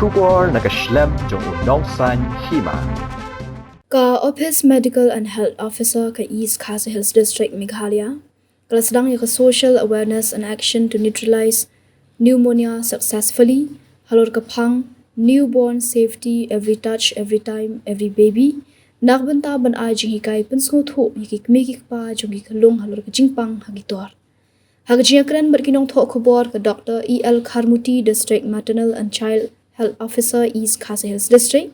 Shubor nakaslem jong unong san Hima. Ka Office Medical and Health Officer ka East Khasi Hills District Meghalaya, kelasdang ya social awareness and action to neutralize pneumonia successfully, halor kapang newborn safety every touch, every time, every baby, nagbanta ban ay jing hikay pensungo tho yiki kmikik pa jong Khyllung halor ka jingpang hagitor. Hagjiyakran berkinong tho kubor ka Dr. E.L. Kharmutee District Maternal and Child Health Officer East Khasi Hills District.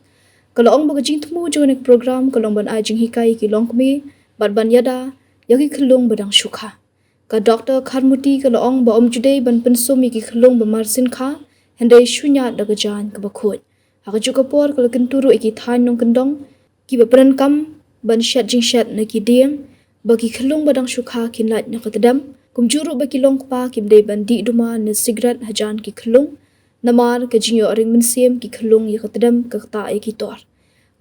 Kalau ang bagajing temu jonek program kalau ban ay jing hikai ki long kmi bat ban yada yagi Khyllung badang syukha. Ka Dr. Kharmutee kalau ang ba juday ban Pynsum ki Khyllung ba marsin kha hendai Ñiad daga Jaiñ ka ba Khuid. Haka juga por kalau kenturu iki than nong kendong ki ba peran kam ban syat jing syat na ki dieng bagi Khyllung badang syukha kin lat na katadam kumjuru ba ki long pa ki bdai ban di duma na sigrat hajan ki Khyllung namar ka jingyo ring mensiem ki Khyllung ya katadam ka kata iki tor.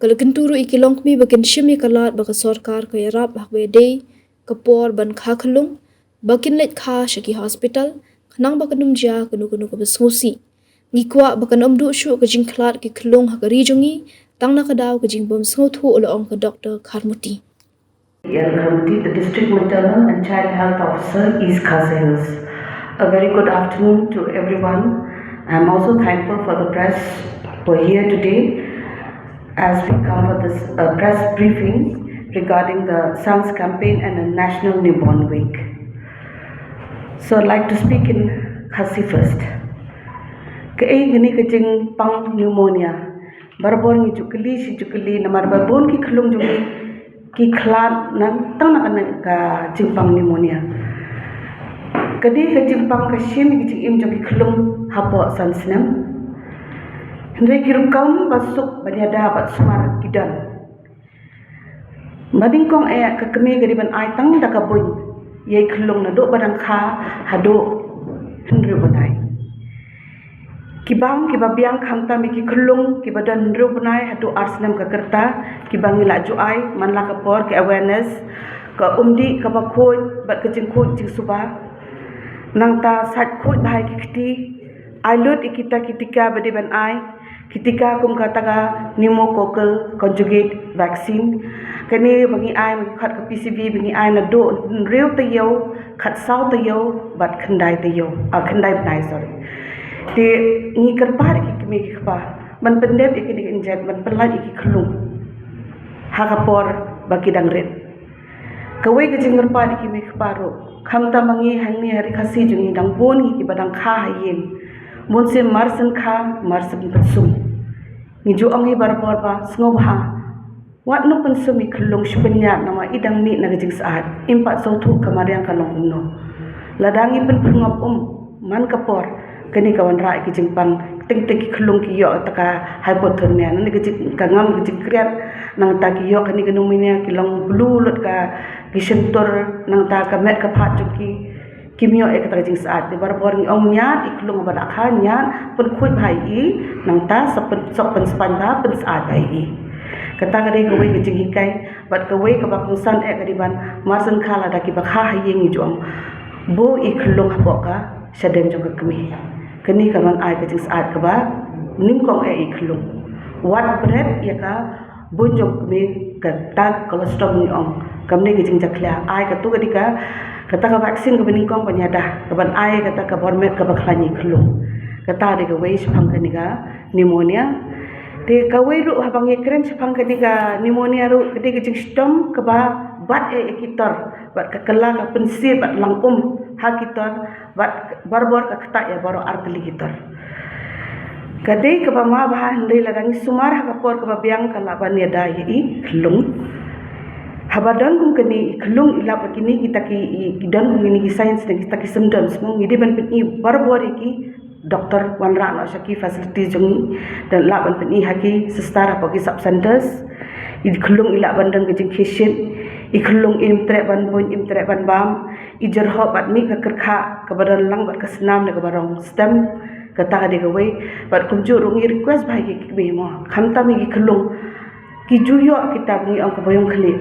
Kalau kenturu iki long kmi bakin shimi kalat baka sorkar ka yarap hakwe day kapor ban kha Khyllung bakin let kha shaki hospital khnang bakanum ja kanu ka basmusi ngikwa bakan omdu shu ka jing klat ki Khyllung hakari jongi tangna ka daw ka jing bom snothu ulo ong ka Dr. Kharmutee. Kharmutee, the District Maternal and Child Health Officer, East Khasi Hills. A very good afternoon to everyone. I am also thankful for the press who are here today as we come for this press briefing regarding the SANS campaign and the National Newborn Week. So I'd like to speak in Khasi first. Kaya gini kajing pang pneumonia. Barbon ni jukali namar barbon ki Khyllung jungi ki khlat nang tang nak ka jingpang pneumonia. Kadi ka jingpang ka shim ki im jungi Khyllung hapo sansnam. Hendai kirukam basuk banyada bat sumar kidan. Madingkong ayak ka kemi gariban ai tang da ka bun. Ye Khyllung na do badang kha hado hendru banai. Kibang kibabiang khamta mi ki Khyllung kibadan hendru banai hado arsnam ka kerta kibang ila juai manla ka por ke awareness ka umdi ka ba Khuid bat ka jing Khuid jing suba nang ta sat Khuid bahai ki kiti ailut ikita kitika bade ban ai ketika kum kataga pneumococcal conjugate vaccine kani bangi ai khat ka PCV bangi ai na do real ta yo khat sau ta yo bat khandai ta yo khandai banai sorry ti ni karpar ki kemi ki khpa man pendep iki di injet man pelai iki Khyllung ha kapor baki dangret kawai ke jingr pa ki mi khpa ro khamta mangi hangni hari khasi jungi dang bon ki badang kha hayin mun se marsan kha marsan Pynsum ni jo angi barpor pa sngob ha wat no Pynsum mi Khyllung shpenya nama idang ni na jing saat impat sautu kamariang kalong umno ladangi pen phungap man kapor kani kawan ra ki jingpang ting ting ki Khyllung ki yo taka hypothermia ni ki kangam ki kriat nang ta ki yo kani kanumina ki long blulut ka ki sentor nang ta ka met ka phat ki kimio ek ta jing saat de barbor ni ong Ñiad ik Khyllung ba kha Ñiad pun Khuid bhai i nang ta sapen sok pen span ba pen saat bhai i kata kari kawai ki jing hikai bat kawai ka ba kungsan ek kadiban marsan khala da ki ba kha hayeng ni jom bo ik Khyllung hapo ka sadem jong ka kemi kani kaman ai ka jing saat ka ba ningkong ik Khyllung wat bread ya ka bunjong kemi ka ta cholesterol ni ong kamne ki jing jakla ai ka tu ka kata ka vaksin ka ningkong panyada ka ban ai kata ka bormet ka bakhlani Khyllung kata de ka wei phang ka ni ka pneumonia te ka wei ru habang ye krem phang ka ni ka pneumonia ru kedi ka jing stom ka ba bat ekitor bat ka kala ka pensi bat langum hakitor bat barbor ka kata ya baro arteli kitor kadai ka ba ma ba ndai ladangi sumar ha ka por ka ba biang ka laban ya da yi Khyllung habadan kum kani Khyllung ila pakini kita ki dan kum ni ki science na kita ki symptoms mo ngide ban pin i barbor ki doktor wanra na shaki facility jungi dan laban pin i haki sestara pagi sub centers i Khyllung ila bandang ke jing kitchen i Khyllung im tre ban bam i jerho bat mi ka kerkha ka badan lang bat ka senam na ka barong stem kata de gawai bat kumju rungi request bhai ki be mo khamta mi ki Khyllung ki juyo kita bungi ang ka boyong khali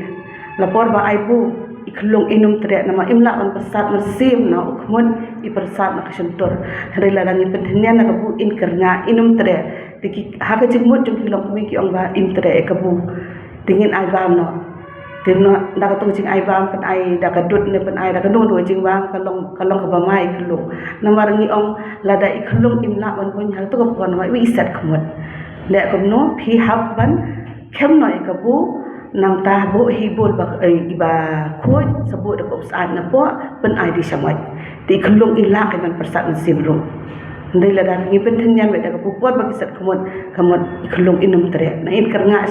lapor ba aibu i Khyllung inum tre nama imla on persat mersim na ukmun i persat na kasentor hari lalangi penhenya na kabu in kerna inum tre Tiki haka jengmut jong kilong kumi ki ong ba imtre kabu tingin ai bam no tirno da ka tong jing ai bam pen ai da ka dut ne pen ai da ka nu do jing bam kalong ka ba mai Khyllung namar ngi ong lada I Khyllung imla ban pun hal to ko pon mai wi sat khmut le kom no phi hab ban khem noi kabu nang ta bo hi bol ba iba Khuid sebut ko saat na po pen ai di samai ti Khyllung ila kan persat simru ndai la dan ngi pen thenyan we da ko pot bagi sat khmut Khyllung inum tere na in karnga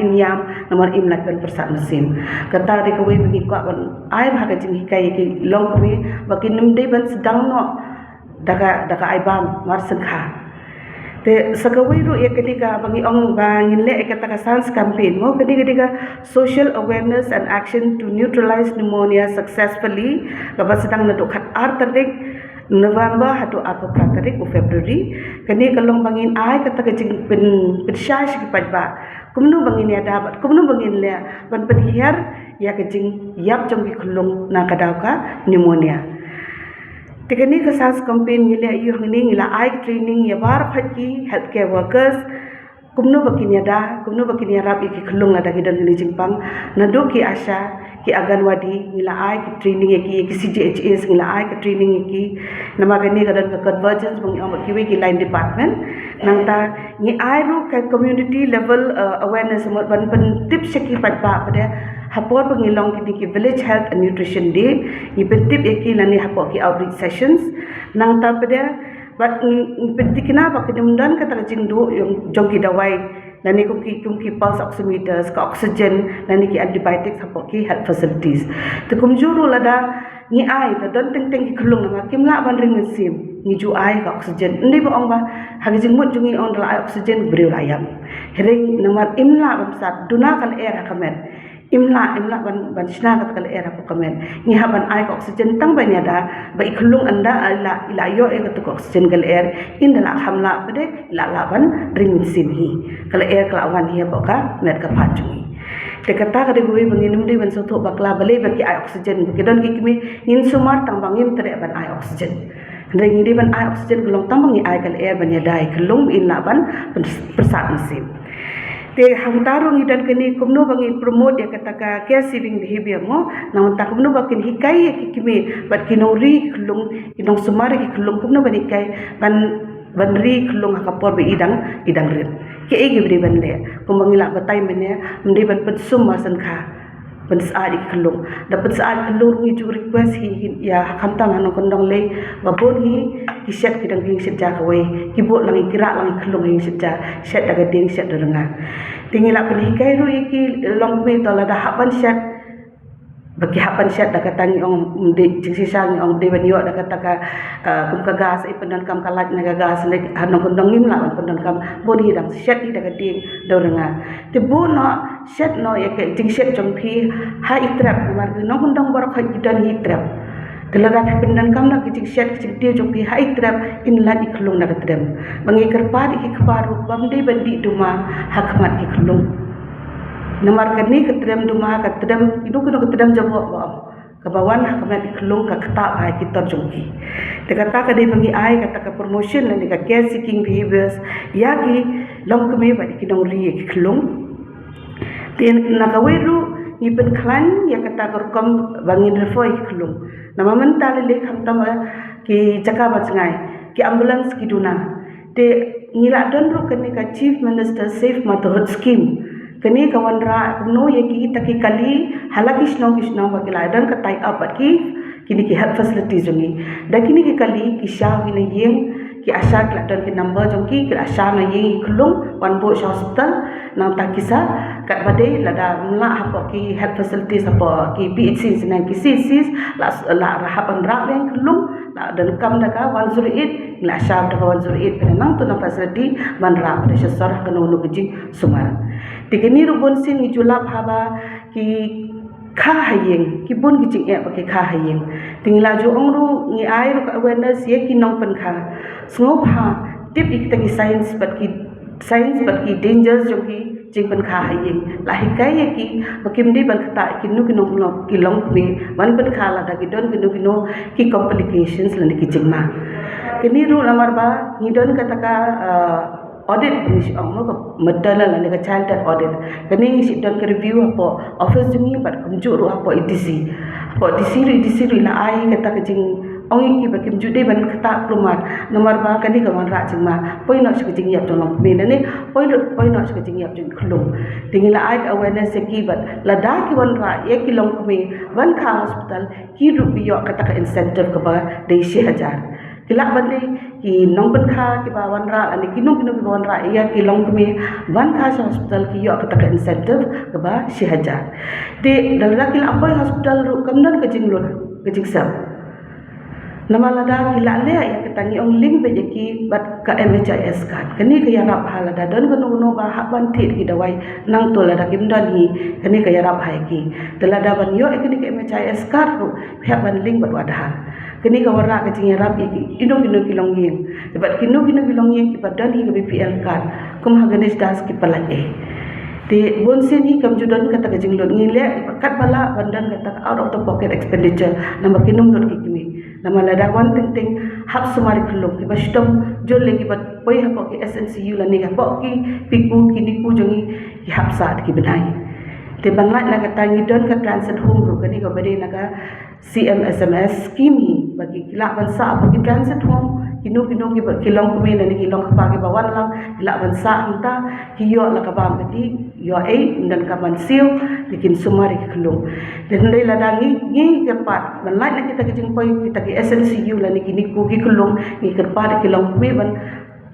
in yam namar im lat ben persat mesin kata de ko we bagi ko ban ai bha ka jing hikai ki long kami bagi num dei ban sedang no daga ai bam mar sengkha te sakawai ru ya ketika bagi ong bangin le kata ka sans campaign mo ketika social awareness and action to neutralize pneumonia successfully kaba sedang na dokhat tarik November hatu apa tarik February kani kalong bangin ai kata ka jing pen shai ki pajba kumnu bangin ya dapat kumnu bangin le ban penhiar ya ka jing yap jong ki Khyllung na kadaw ka pneumonia Tekani ka SAS campaign ngila yu hangni ngila ai training ya bar phaki healthcare workers kumno bakinya rab ki Khyllung la dagi dan ni jingpang nado ki asha ki aganwadi ngila ai ki training ki CGHS ngila ai ki training ki namagani kadan ka convergence bang am ki ki line department nang ta ni ai ru ka community level awareness mo ban tips ki patba pada hapor pangilong ki village health and nutrition day ni pentip eki lani hapor ki outreach sessions nang ta pada bat pentik na ba kedemdan kata jing do yung jong ki dawai lani kum ki pulse oximeters ka oxygen lani ki antibiotics hapor ki health facilities te kum juru lada ni ai ta don teng ki Khyllung nama kimla ban ring sim ni ju ai ka oxygen ndi ba ong ba hagi jing mut jungi on la oxygen breu layam hering namar imla bam sat duna kal air hakamet imla ban shna kat kal era po kamen ni haban ai oxygen tang banya da ba Khyllung anda ila yo e kat oxygen kal air indala hamla bade la ban ring sim hi kal air kala wan hi ba ka met ka pajui te kata ka de goi banginum de ban so tho bakla bale ba ki ai oxygen ki don ki kimi in sumar tang bangin tere ban ai oxygen ring di ban ai oxygen gulong tang bangi ai kal air banya dai Khyllung in la ban persat sim te hangtaro ngidan kini kumno bangi promote ya kataka care saving behavior mo namun tak kumno bakin hikai ki kimi bat kinori Khyllung kinong sumari ki Khyllung kumno ban hikai ban ri Khyllung hakapor be idang rit ke egi bri ban le kumbangila batai mene mndi ban Pynsum masan kha ban saat ki Khyllung dapat saat Khyllung ni ju request hi ya khamtang hanong kondong le babon hi ki set kidang hing set ja kawai ki bot langi kira langi Khyllung hing set ja set daga ding set denga tingila penikai ru ki long me to la da haban set bagi haban set daga tangi ong de sisa ni ong de ban yo daga taka kum ka gas I pendan kam kalat naga gas le hanong kondong ngim la pendan kam bon hi dang set I daga ding do denga te bo no set no ya ke ting set jong phi ha itrap mar no kondong bor kha idan hi trap telada pendan kam na ki set ki tiu jong phi ha itrap in la I Khyllung na trem bangi kerpa ki khbaru bam de bandi duma hakmat ki Khyllung namar kani ketrem duma ketrem idu ketrem jabo ba kabawan hakmat ki Khyllung ka kata ai ki tor jongki te kata ka de bangi ai kata ka promotion la ka care seeking behaviors ya ki long kami ba ki dong ri ki Khyllung ten nakawiru ni pen klan ya kata korkom bangin refoi ki Khyllung nama mental le kham tam ki jaka bacngai ki ambulance ki duna te ngila don ru kani ka chief minister safe motherhood scheme kani kawan ra no ye ki taki kali halaki kishno bakila dan ka tai up ki kini ki health facilities jongi da kini ki kali ki sha ni yeng ki asha kla dan ki number jongki ki asha na yeng Khyllung one bo hospital nang ta kisa kat bade lada mla hapo ki health facilities hapo ki PHC nang ki CCs la rahapan rap yang Khyllung la dan kam daga 108 la asha daga 108 penang tu na facility ban rap de sarah kanu nu giji sumar tikeni rubon sin ni julap haba ki kha hayeng ki bun ki ching e ke kha hayeng tingla ju ongru ni ai ru awareness ye ki nong pen kha sngo pha tip ik tangi science but ki dangers jo ki jing pen kha hayeng la hikai ye ki bakim di ban kata ki nu ki nong ki long me ban pen kha la da ki don ki no ki complications la ki jing ma kini ru lamar ba ni don kata ka audit ni si ong ko medala la ni ka child audit kani si dan ke review apa office jungi bat kumju ru apa EDC ru la ai kata ke jing ong ki bakim jude ban kata plumat nomor ba kani ka man ra jing ma poi no si ke jing yap tong be ni poi no si ke jing yap jing Khyllung tingil la ai awareness ki bat la da ki wan ra ye ki long me wan kha hospital ki ru bi yo kata ka incentive ka ba de 6000 kilak bande ki nong ban kha ki ba wan ra ani ki nong ki wan ra ya ki long me wan kha hospital ki yo kata ka incentive ka ba 6000 de dalda ki apoy hospital ru kamdan ke jing lon ke jing sab nama lada ki la le ya ketangi ong link be ki bat ka MHIS card kani ka ya rap halada don kono ba hak ban thit ki dawai nang to lada kim dan hi kani ka ya rap hai ki dalada ban yo kani ka MHIS card ru phya ban link bat wadahan kini ka wara ka jing rap ki ino ki long yin debat kino ki long yin ki badan hi ka BPL card kum ha ganesh das ki palat te bon sen hi kam judan kata ka jing lon ngile kat bala bandan kata out of the pocket expenditure nama kinum not ki kimi nama lada wan ting hap sumari Khyllung ki bastom jol legi bat poi ha ki SNCU la ni ka ki piku ki niku jongi ki hap saat ki benai te banlat na kata ngidon ka transit home ru kani ka bade naga CMSMS scheme hi bagi kilak bansa bagi transit home kino ki kilong kumi na ni kilong ka pagi bawan lang kilak bansa anta ki yo la ka bam kati yo ai dan ka man siu dikin sumari Khyllung dan dai la dangi kerpat banlat na kita kijing poi kita ki SNCU la ni kini ku ki Khyllung ni kerpat kilong kumi ban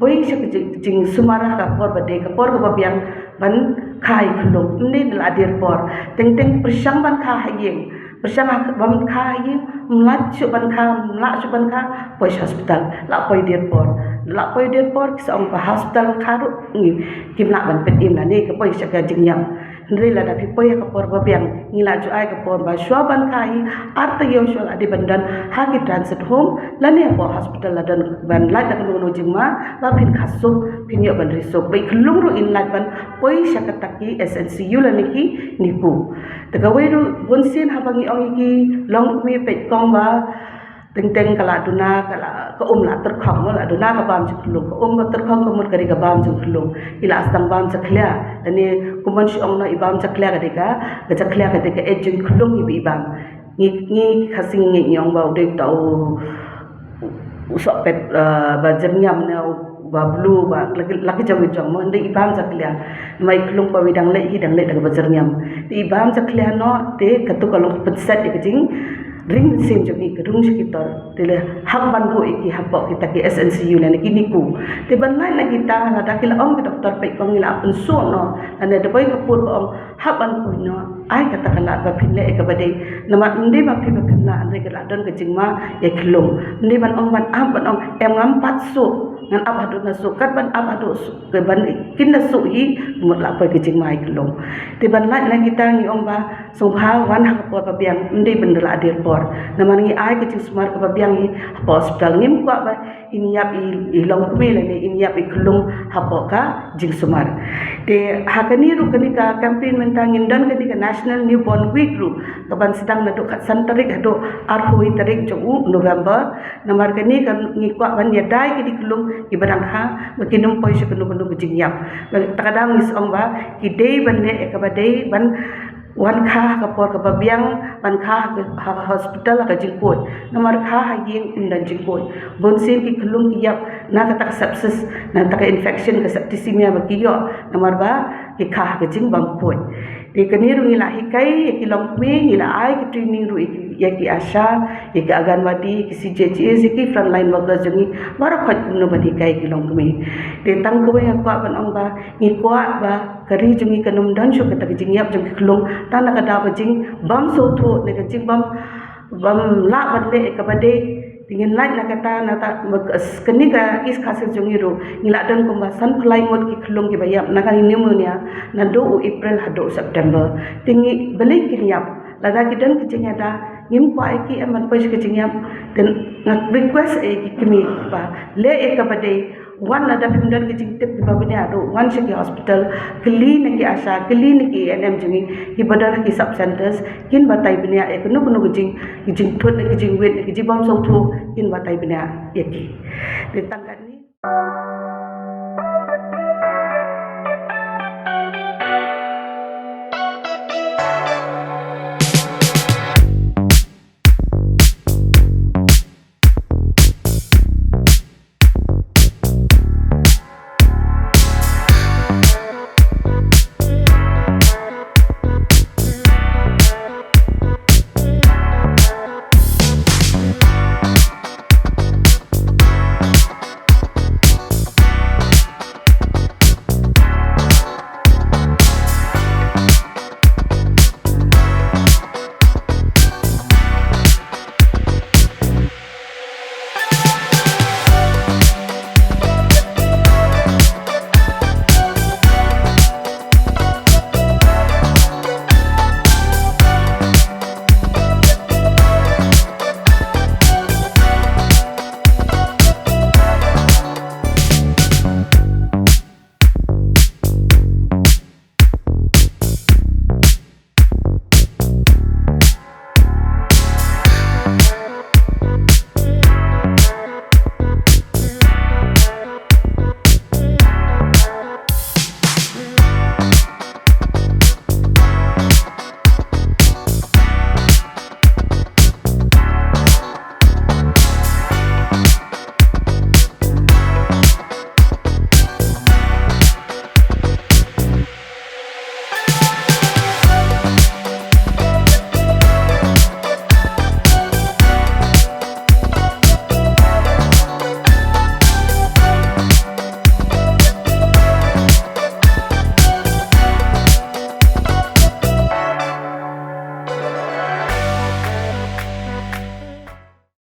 poi sya kijing sumara ka por bade ka por ka babiang ban khai Khyllung ni dal adir por teng persang ban kha hayeng persang ban kha hayeng mlat chu ban kha poi hospital la poi dir por ki song pa hospital kharu ni kimla ban pet im la ni ka poi sya ka jing yam ndri la da pi poi ka por babiang ni la ju ai ka por ba shwa ban khai arta yo shwa adi bandan ha ki transit home la ni po hospital la dan ban la da no jing ma ba pin khasu pin yo ban riso bai Khyllung ru in la ban poi sya ka taki SNCU la ni ki niku ta ka wei ru bon sin ha bangi ong ki long mi pe kong ba teng kala duna kala ka la ter khong la duna ka bam chu Khyllung ka ba ter khong ka mut kari ka bam chu Khyllung ila astang bam cha khlia ani kuman shi ong na ibam cha khlia ka deka ga cha khlia ka deka e jing Khyllung i bam ni khasing ngi nyong ba de tau usok pet ba jernyam na ba blue ba lagi jawi jong mo ndai ibam cha khlia mai Khyllung pa widang le hi dang le dang ba jernyam ibam cha khlia no te katu kalong petset ke jing ring sim jogi kerung sekitar tele hak ban bu iki hapok kita ki SNCU na kini ku te ban lai na kita la dakil ong ke doktor pe kong ila apun so no ane de boy kapur ong hak ban ku no ai kata kala ba pinle e ka bade nama ndi ba pi ba pinla ande ke la don ke jingma ya Khyllung ndi ban ong ban am ban ong em ngam pat so ngan ab hadu na so kat ban ab hadu ke ban kin na so hi mut la pa ke jingma ai Khyllung te ban lai na kita ngi ong ba so bha wan hak por ba biang ndi ban la adir por nama ngi ai ke smart ka biang hi hospital ngim kwa ba inyap i long kumi la ni inyap i Khyllung hapo ka jing sumar te hakani ru kani ka campaign mentangin dan kani ka national newborn week ru kaban sedang na do khat san tarik hado arhui tarik jo November namar kani kan ngi kwa ban ya dai ki di Khyllung ki badang kha makinum poi se kunu jing yap takadang is ong ba ki dei ban ne e ka ba dei ban wan kha ka por ka babiang ban kha ka hospital ka jingkot namar kha ha yeng undan jingkot bon sen ki Khyllung ki yap na ka tak sepsis na tak infection ka septicemia ba ki yo namar ba ki kha ka jing bam kot te kani ru ngila hikai ki long me ngila ai ki training ru ya ki asha ya ki aganwadi ki CJCS ki frontline workers jongi bara khat no ba hikai ki long me te tang ko ya kwa ban ong ba ngi kwa ba kari jongi kanum dan shu ka tak jing yap jong Khyllung ta na ka da ba jing bam so tho ne ka jing bam la ban le ka ba de tingin lai na kata na ta kani ka is khase jongi ro ngila dan ko ba san phlai ngot ki Khyllung ki bayap na kan pneumonia na do April hado September tingi beli ki yap lada ki dan ki jing ada ngim kwa ki aman poi ki jing yap dan ngak request e ki kimi ba le e ka ba de wan ada pimdan ki jing tip ki ba bani ado wan shi ki hospital clinic ki asha clinic ki NM jongi ki badana ki sub centers kin batai bani e kunu ki jing thot ki jing wet ki jibam so tho kin batai bani e ki te tang